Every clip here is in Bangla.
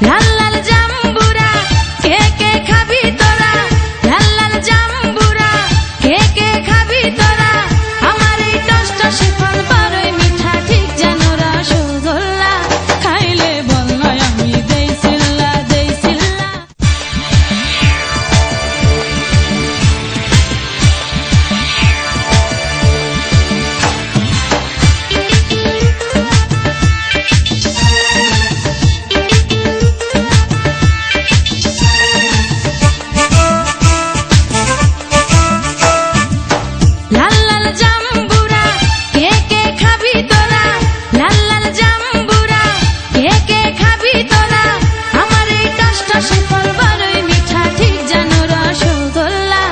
লাল লাল জাম্বুরা কে কে খাবি তোরা, লাল লাল জাম্বুরা কে কে খাবি তোরা, আমার এই টসটসে ফল বড়ই মিঠা ঠিক যেন রসগোল্লা, খাইলে বল নয় আমি দেই সিল্লা দেই সিল্লা। লাল লাল জাম্বুরা কে কে খাবি তোরা, লাল লাল জাম্বুরা কে কে খাবি তোরা, আমার এই টসটসে ফল বড়ই মিঠা ঠিক যেন রসগোল্লা,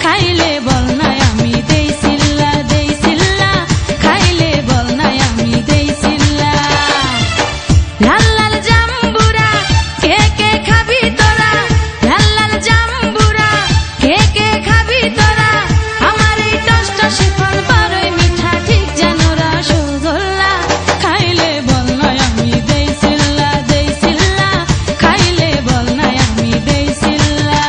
খাইলে বল নয় আমি দেই সিল্লা দেই সিল্লা, খাইলে বল নয় আমি দেই সিল্লা। লাল লাল জাম্বুরা কে কে খাবি তোরা, লাল লাল জাম্বুরা কে কে খাবি তোরা, আমার এই টসটসে ফল বড়ই মিঠা ঠিক যেন রসগোল্লা, খাইলে বল নয় আমি দেই সিল্লা দেই সিল্লা, খাইলে বল নয় আমি দেই সিল্লা।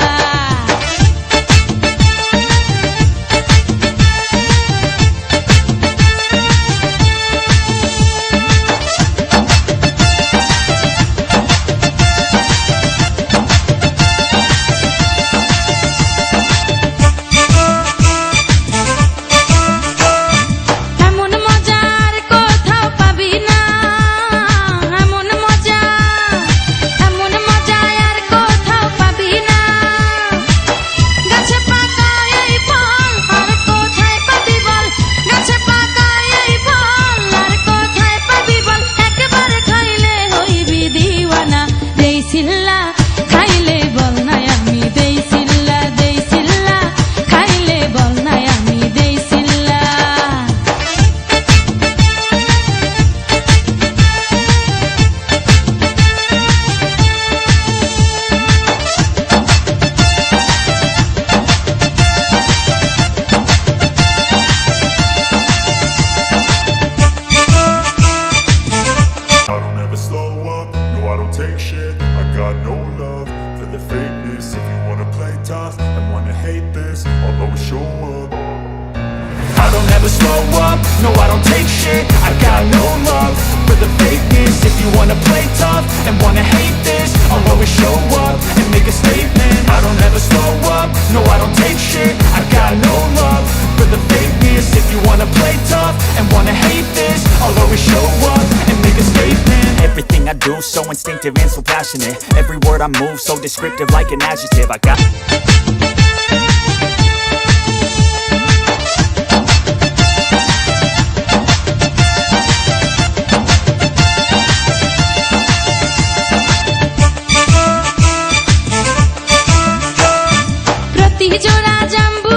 এমন মজা আর কোথাও পাবি না, এমন মজা আর কোথাও পাবি না, গাছে পাকা এই ফল আর কোথায় পাবি বল, গাছে পাকা এই ফল আর কোথায় পাবি বল, একবার খাইলে হইবি দিওয়ানা দেই সিল্লা, খাইলে বল নয় আমি দেই সিল্লা দেই সিল্লা, খাইলে বল নয় আমি দেই সিল্লা। I don't ever slow up, no I don't take shit. I got no love for the fakeness. If you wanna play tough and wanna hate this, I'll always show up. I don't ever slow up, no I don't take shit. I got no love for the fakeness. If you wanna play tough and wanna hate this, I'll always show up and make a statement. I don't ever slow up, no I don't take shit. I got no love for the fakeness. If you wanna play tough and wanna hate this, I'll always show up and make a statement. Everything I do so instinctive and so passionate. Every word I move so descriptive like an adjective. I got প্রতি জোড়া জাম্বু